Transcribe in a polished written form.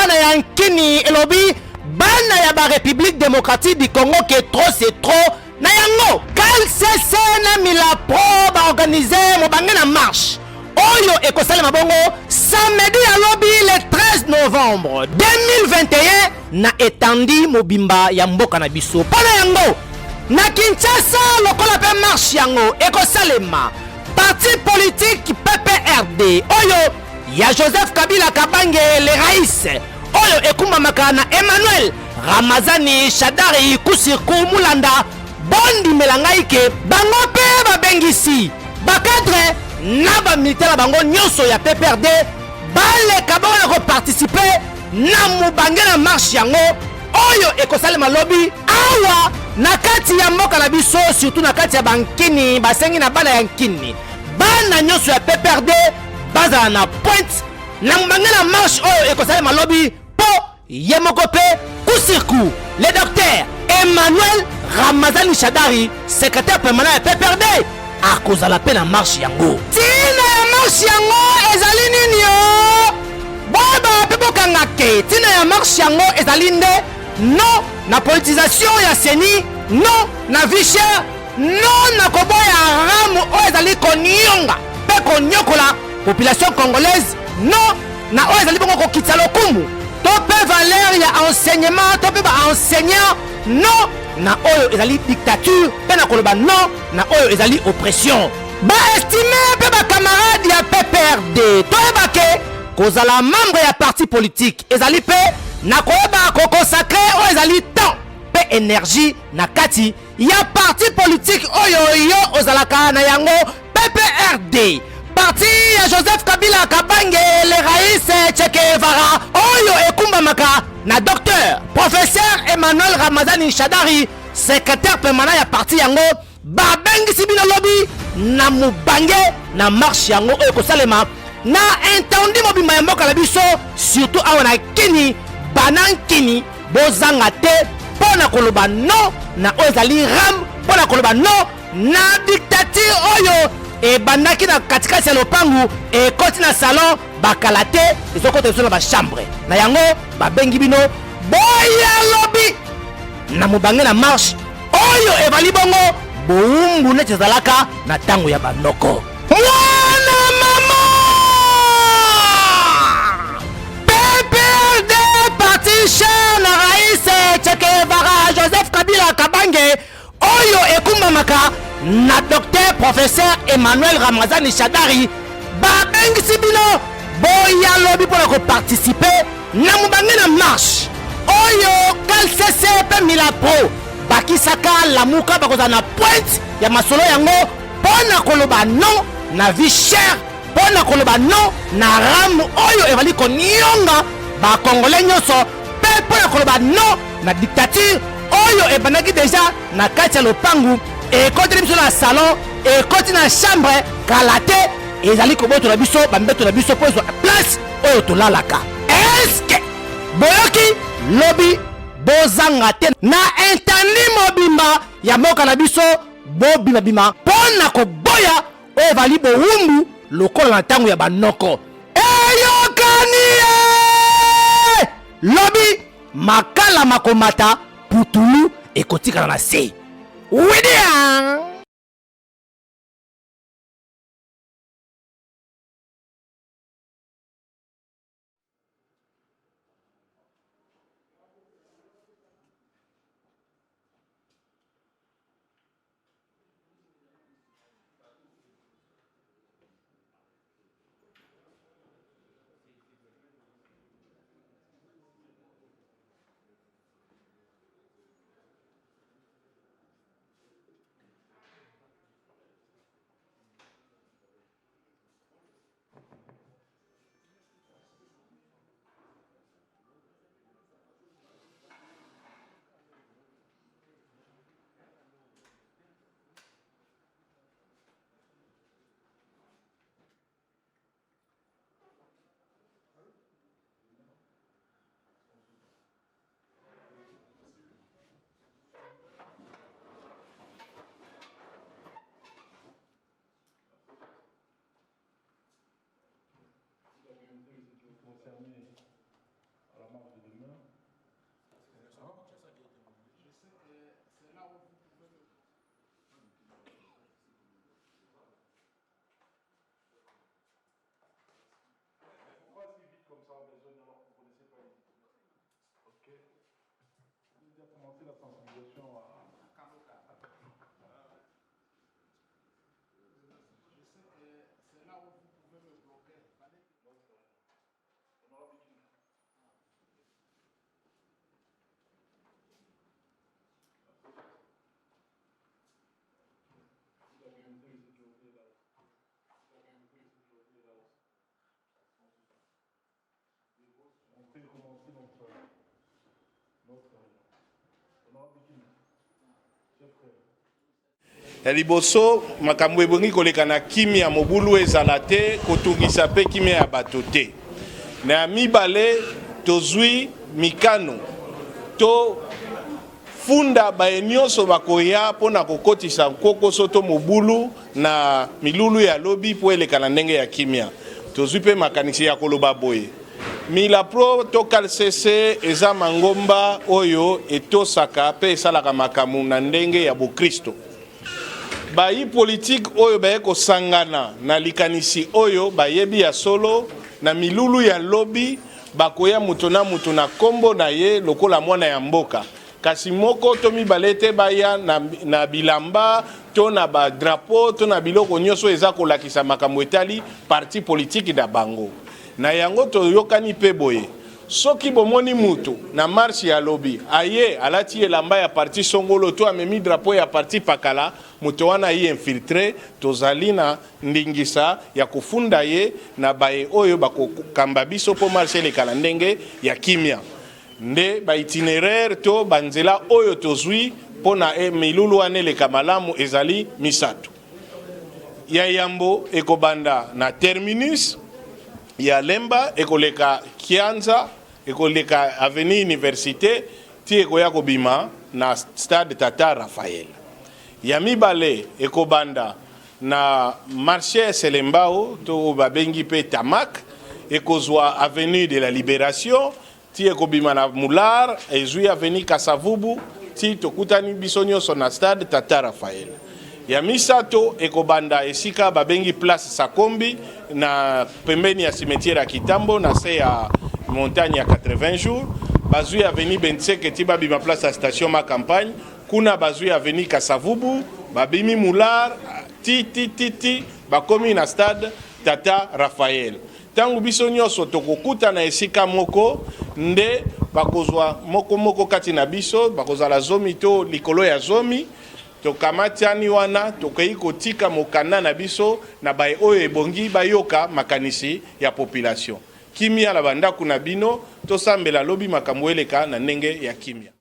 bana ya nkini elobi bana ya ba République démocratique du Congo que trop c'est trop na yango KLCC na Milapro ba organiser mo bange na marche oyo ekosalema bongo samedi ya lobi le 13 novembre 2021 na etandi mobimba ya mboka na biso pona yango na Kinshasa lokola pe marche yango ekosalema parti politique PPRD oyo ya Joseph Kabila Kabange le Raïs oyo ekumbamaka na Emmanuel Ramazani Shadari Kusirku Mulanda bondi melangai ke bango pe babengisi bakadre na bamilitaire bango nyonso ya PPRD baleka bona ko participer na mubange na marche yango oyo ekosalema lobi awa na kati ya mboka na biso surtout na kati ya bankini basengi na bana ya nkini bana nyonso ya PPRD bazala na pointe na mubange na marche oyo ekosalema lobi po ye moko pe Kusirku le docteur Emmanuel Ramazani Shadari secrétaire permanent ya PPRD akozala pe na marche yango tina ya marche yango ezali nini yo baba pe bokanga ke tina ya marche yango ezali nde non na politisation ya seni non na vie chère non na koboya ramu oyo ezali konyonga pe konyokola population congolaise non na oyo ezali bongo kokitisa lokumu to pe valeur ya enseignement to pe ba enseignant non na oyo ezali dictature pe na koloba non na oyo ezali oppression ba estimer pe ba camarade ya PPRD toyeba ke kozala membre ya parti politique ezali pe na koyeba kokonsacre oyo ezali temps pe énergie na kati ya parti politique oyo yo ozalaka na yango PPRD parti ya Joseph Kabila Kabange le Raïs Che Guevara oyo ekumbamaka na docteur professeur Emmanuel Ramazani Shadari secrétaire permanent ya parti yango babengisi bino lobi na mubange na marche yango oyo kosalema na intendi mobimba ya mboka na biso surtout awa na kini banankini bozanga te pona koloba non na oyo ezali ram pona koloba non na dictature oyo ebandaki na katikati ya lopangu ekoti na salon bakala te ezokota biso na bachambre na yango babengi bino boya lobi na mubange na marche oyo ebali bongo bowumbu neti ezalaka na ntango ya banoko mwana mama PPRD parti cher na Raïs Che Guevara Joseph Kabila Kabange oyo ekumbamaka na docteur professeur Emmanuel Ramazani Shadari babengisi bino boya lobi mpona koparticipe na mubange na marche oyo KLCC pe Milapro bakisaka lamuka bakozala na pointe ya masolo yango mpona koloba non na vie chère mpona koloba non na ramu oyo evali konyonga bakongole nyonso mpe mpona koloba non na dictature oyo ebandaki deja na kati ya lopangu ekoteli biso na salon ekoti na chambre kala te ezali kobotola biso bambeto na biso mpo ezwa place oyo tolalaka eske boyoki lobi bozanga te na intandi mobimba ya mboka na biso bobimabima mpo na koboya oyo evali bowumbu lokola na ntango ya banoko eyokani ye lobi makala makomata putulu ekotikala na se widia concerné à la marche Ya liboso makambo ebongi koleka na kimia mobulu ezala te kotungisa pe kimia ya bato te. Na mibale tozwi mikano to funda baye nyonso bakoya mpona kokotisa nkoko soto mobulu na milulu ya lobi po eleka na ndenge ya kimia. Tozwi pe makanisi ya koloba boye. Milapro to KLCC eza mangomba oyo etosaka pe esalaka makamu na ndenge ya Bokristo. Bayi politique oyo baye kosangana na likanisi oyo bayebi ya solo na milulu ya lobi bakoya mutu na kombo na ye lokola mwana ya mboka. Kasi moko to mibale te baya na bilamba to na ba drapeau to na biloko nyonso eza kolakisa makambo etali parti politique da bango. Na yango to yokani pe boye. Soki bomoni mutu na marche ya lobi aye alati elamba ya parti songolo to amemi drapeau ya parti pakala mutu wana yi infiltré tozali na ndingisa ya kufunda ye na baye oyo bakokamba biso po marche lekala ndenge ya kimia nde ba itinéraire to banzela oyo tozwi pona milulu wane leka malamu ezali misatu ya yambo ekobanda na terminus ya Lemba ekoleka Kianza ekoleka avenue Université ti ekoya kobima na stade Tata Raphael. Ya mibale ekobanda na marché Selembao to babengi pe Tamak ekozwa avenue de la Libération ti ekobima na Mular ezui avenue Kasavubu ti tokutani biso nyonso na stade Tata Raphael. Ya misato ekobanda esika babengi place Sakombi na pembeni ya cimetière ya Kitambo na se ya montagne ya 80 jours. Bazui avenue Benseke ti babima place ya station ma campagne. Kuna bazui avenue Kasavubu babimi Mular ti bakomi na stade Tata Raphael. Tangu biso nyonso tokokuta na esika moko nde bakozwa moko kati na biso bakozala zomi to likolo ya zomi. Tokamatiani wana tokei kotika mokanda na biso na baye oyo ebongi bayoka makanisi ya population. Kimia la bandaku na bino tosambela lobi makambo eleka na ndenge ya kimia.